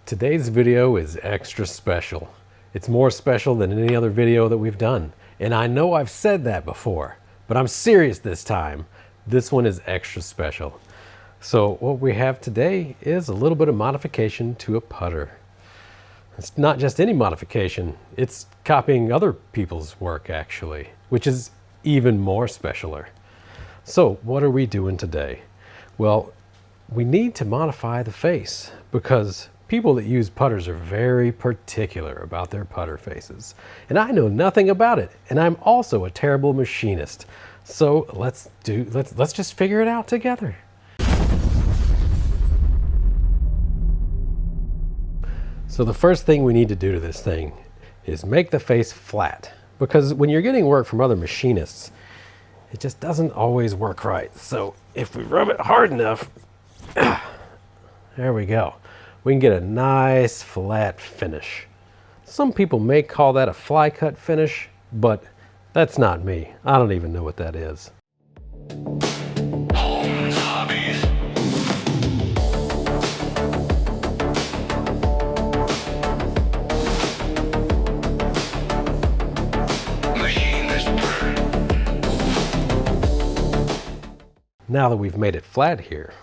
Today's video is extra special. It's more special than any other video that we've done. And I know I've said that before, but I'm serious this time. This one is extra special. So what we have today is a little bit of modification to a putter. It's not just any modification, it's copying other people's work actually, which is even more specialer. So what are we doing today? Well, we need to modify the face because people that use putters are very particular about their putter faces. And I know nothing about it, and I'm also a terrible machinist. So let's just figure it out together. So the first thing we need to do to this thing is make the face flat, because when you're getting work from other machinists, it just doesn't always work right. So if we rub it hard enough, there we go. We can get a nice flat finish. Some people may call that a fly cut finish, but that's not me. I don't even know what that is. HolmesHobbies. Now that we've made it flat here,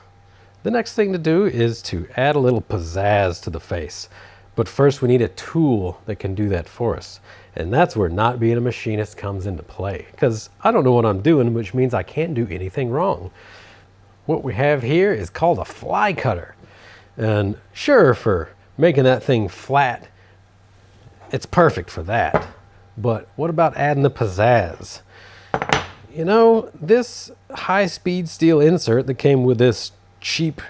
the next thing to do is to add a little pizzazz to the face. But first we need a tool that can do that for us. And that's where not being a machinist comes into play, because I don't know what I'm doing, which means I can't do anything wrong. What we have here is called a Flycutter. And sure, for making that thing flat, it's perfect for that. But what about adding the pizzazz? You know, this high-speed steel insert that came with this cheap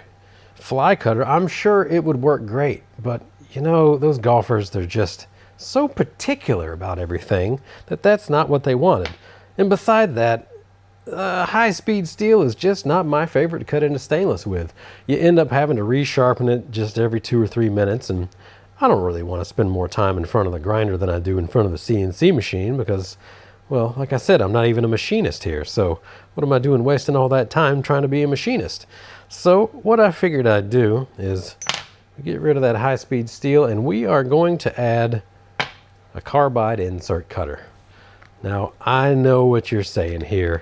fly cutter, I'm sure it would work great, but you know, those golfers, they're just so particular about everything that that's not what they wanted. And beside that, high-speed steel is just not my favorite to cut into stainless with. You end up having to resharpen it just every 2 or 3 minutes, and I don't really want to spend more time in front of the grinder than I do in front of the CNC machine because, well, like I said, I'm not even a machinist here, so what am I doing wasting all that time trying to be a machinist? So what I figured I'd do is get rid of that high-speed steel, and we are going to add a carbide insert cutter. Now, I know what you're saying here.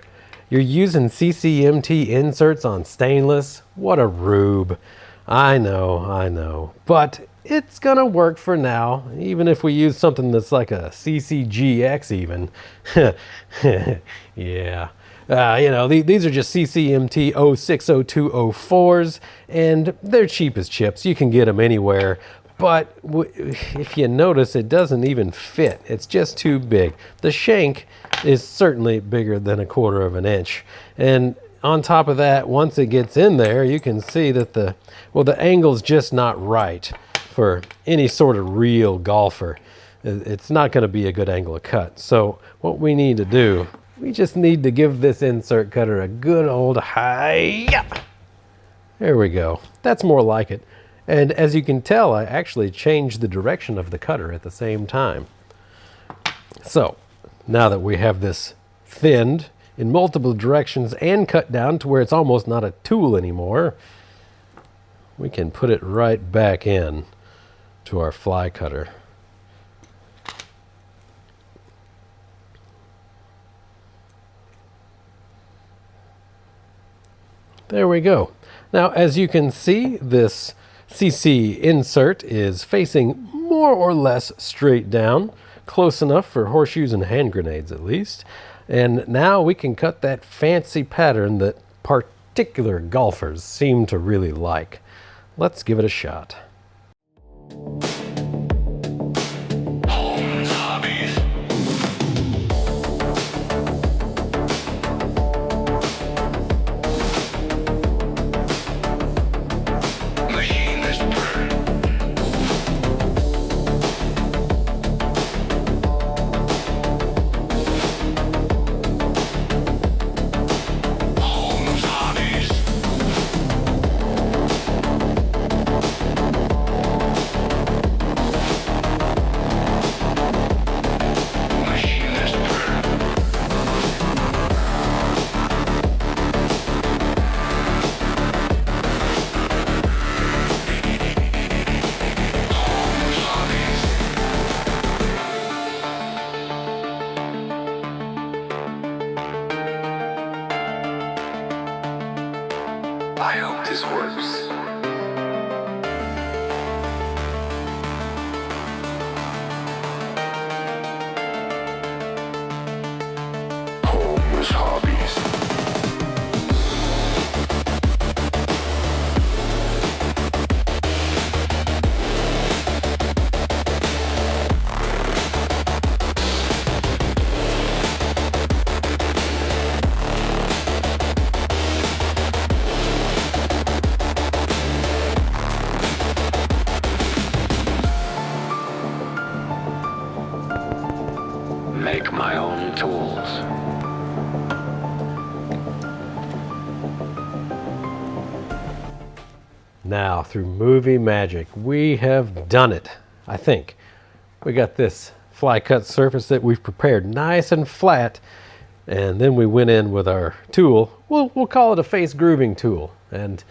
You're using CCMT inserts on stainless? What a rube. I know, but it's gonna work for now, even if we use something that's like a CCGX even. Yeah. You know, these are just CCMT 060204s, and they're cheap as chips. You can get them anywhere, but if you notice, it doesn't even fit. It's just too big. The shank is certainly bigger than 1/4 of an inch. And on top of that, once it gets in there, you can see that the angle's just not right for any sort of real golfer. It's not going to be a good angle of cut. So what we need to do, we just need to give this insert cutter a good old hi-ya. There we go. That's more like it. And as you can tell, I actually changed the direction of the cutter at the same time. So now that we have this thinned in multiple directions and cut down to where it's almost not a tool anymore, we can put it right back in to our fly cutter. There we go. Now, as you can see, this CC insert is facing more or less straight down, close enough for horseshoes and hand grenades at least. And now we can cut that fancy pattern that particular golfers seem to really like. Let's give it a shot. HolmesHobbies. HolmesHobbies. my own tools. Now, through movie magic, we have done it, I think. We got this fly cut surface that we've prepared nice and flat, and then we went in with our tool. We'll call it a face grooving tool. And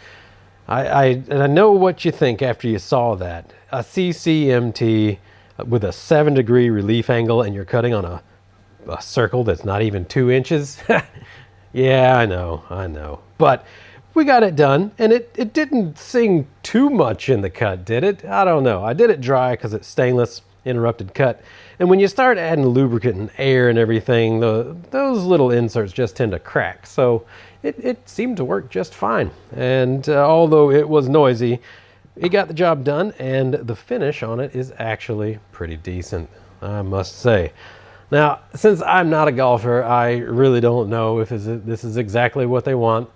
I know what you think after you saw that. A CCMT with a 7-degree relief angle, and you're cutting on a circle that's not even 2 inches. Yeah, I know. But we got it done, and it didn't sing too much in the cut, did it? I don't know. I did it dry because it's stainless, interrupted cut. And when you start adding lubricant and air and everything, those little inserts just tend to crack. So it seemed to work just fine. And although it was noisy, it got the job done, and the finish on it is actually pretty decent, I must say. Now, since I'm not a golfer, I really don't know if this is exactly what they want.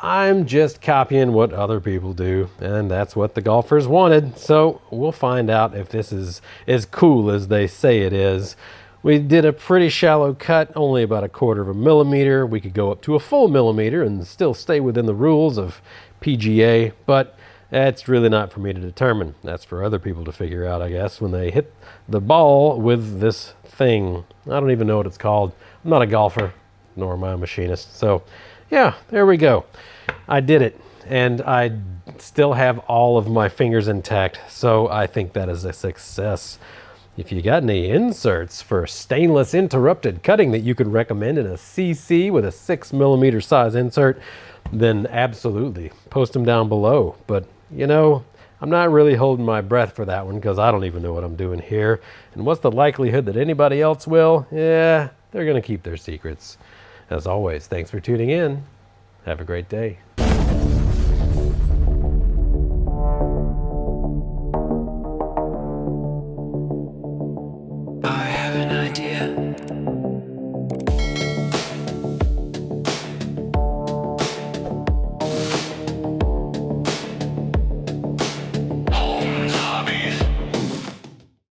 I'm just copying what other people do, and that's what the golfers wanted. So we'll find out if this is as cool as they say it is. We did a pretty shallow cut, only about 1/4 millimeter. We could go up to a full millimeter and still stay within the rules of PGA, but that's really not for me to determine. That's for other people to figure out, I guess, when they hit the ball with this thing. I don't even know what it's called. I'm not a golfer, nor am I a machinist. So yeah, there we go. I did it, and I still have all of my fingers intact, so I think that is a success. If you got any inserts for stainless interrupted cutting that you could recommend in a CC with a 6mm size insert, then absolutely post them down below. But you know, I'm not really holding my breath for that one because I don't even know what I'm doing here. And what's the likelihood that anybody else will? Yeah, they're going to keep their secrets. As always, thanks for tuning in. Have a great day. I have an idea.